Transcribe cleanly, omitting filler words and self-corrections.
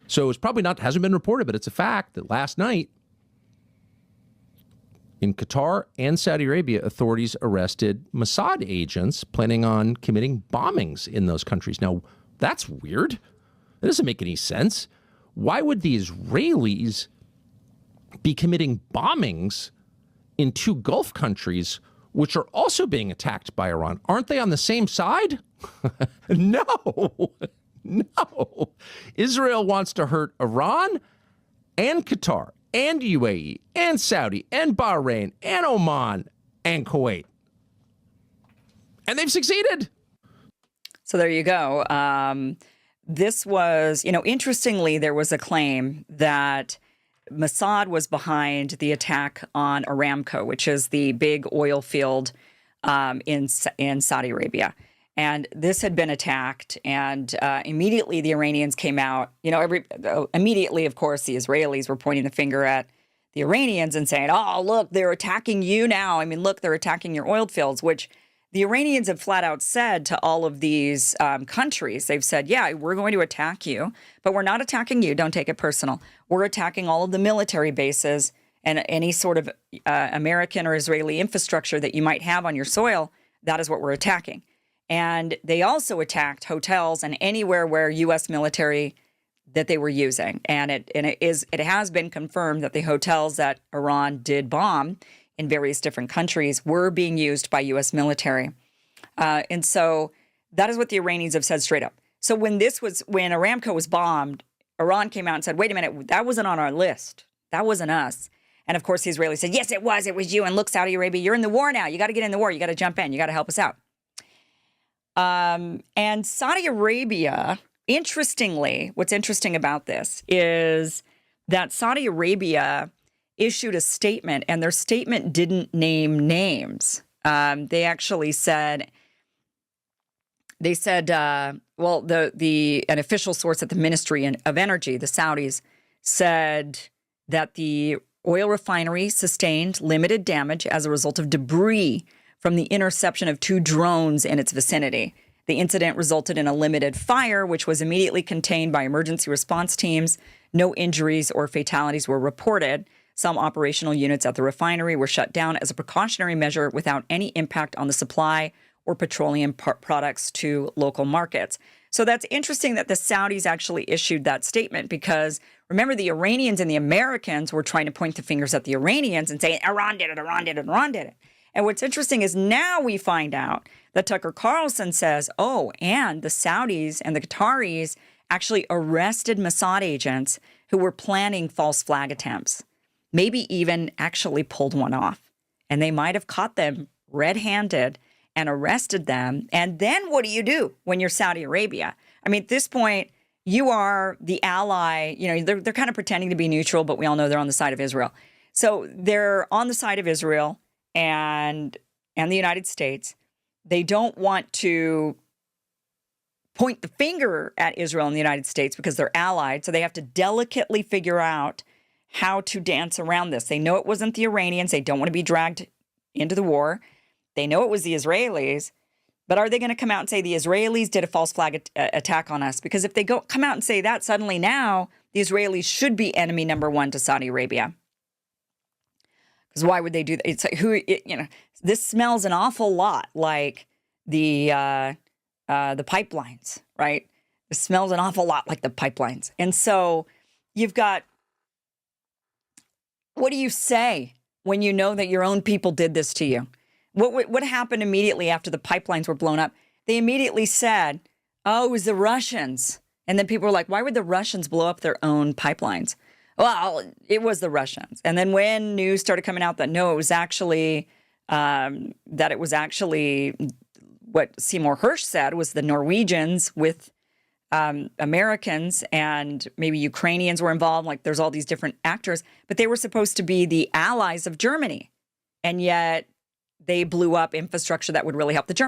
So it's probably not, hasn't been reported, but it's a fact that last night in Qatar and Saudi Arabia, authorities arrested Mossad agents planning on committing bombings in those countries. Now, that's weird. That doesn't make any sense. Why would the Israelis be committing bombings in two Gulf countries, which are also being attacked by Iran? Aren't they on the same side? No. Israel wants to hurt Iran and Qatar and UAE and Saudi and Bahrain and Oman and Kuwait. And they've succeeded. So there you go. This was, interestingly, there was a claim that Mossad was behind the attack on Aramco, which is the big oil field in Saudi Arabia. And this had been attacked, and immediately the Iranians came out. Immediately, of course, the Israelis were pointing the finger at the Iranians and saying, oh, look, they're attacking you now. I mean, look, they're attacking your oil fields, which the Iranians have flat out said to all of these countries. They've said, yeah, we're going to attack you, but we're not attacking you. Don't take it personal. We're attacking all of the military bases and any sort of American or Israeli infrastructure that you might have on your soil. That is what we're attacking. And they also attacked hotels and anywhere where U.S. military that they were using. And it has been confirmed that the hotels that Iran did bomb in various different countries were being used by U.S. military. And so that is what the Iranians have said straight up. So when Aramco was bombed, Iran came out and said, wait a minute, that wasn't on our list. That wasn't us. And of course, the Israelis said, yes, it was you. And look, Saudi Arabia, you're in the war now. You got to get in the war. You got to jump in. You got to help us out. And Saudi Arabia, interestingly, what's interesting about this is that Saudi Arabia issued a statement, and their statement didn't name names. They actually said, an official source at the Ministry of Energy, the Saudis, said that the oil refinery sustained limited damage as a result of debris from the interception of 2 drones in its vicinity. The incident resulted in a limited fire, which was immediately contained by emergency response teams. No injuries or fatalities were reported. Some operational units at the refinery were shut down as a precautionary measure without any impact on the supply or petroleum products to local markets. So that's interesting that the Saudis actually issued that statement because, remember, the Iranians and the Americans were trying to point the fingers at the Iranians and say, Iran did it, Iran did it, Iran did it. And what's interesting is now we find out that Tucker Carlson says, and the Saudis and the Qataris actually arrested Mossad agents who were planning false flag attempts, maybe even actually pulled one off. And they might have caught them red-handed and arrested them. And then what do you do when you're Saudi Arabia? I mean, at this point, you are the ally. They're kind of pretending to be neutral, but we all know they're on the side of Israel. So they're on the side of Israel and the United States. They don't want to point the finger at Israel and the United States because they're allied. So they have to delicately figure out how to dance around this. They know it wasn't the Iranians. They don't want to be dragged into the war. They know it was the Israelis. But are they going to come out and say the Israelis did a false flag attack on us? Because if they come out and say that, suddenly now the Israelis should be enemy number 1 to Saudi Arabia. Because why would they do that? It's like this smells an awful lot like the pipelines, right? It smells an awful lot like the pipelines. And so you've got, what do you say when you know that your own people did this to you? What happened immediately after the pipelines were blown up? They immediately said, oh, it was the Russians. And then people were like, why would the Russians blow up their own pipelines? Well, it was the Russians. And then when news started coming out that no, it was actually what Seymour Hersh said was the Norwegians with Americans and maybe Ukrainians were involved. Like there's all these different actors, but they were supposed to be the allies of Germany. And yet they blew up infrastructure that would really help the Germans.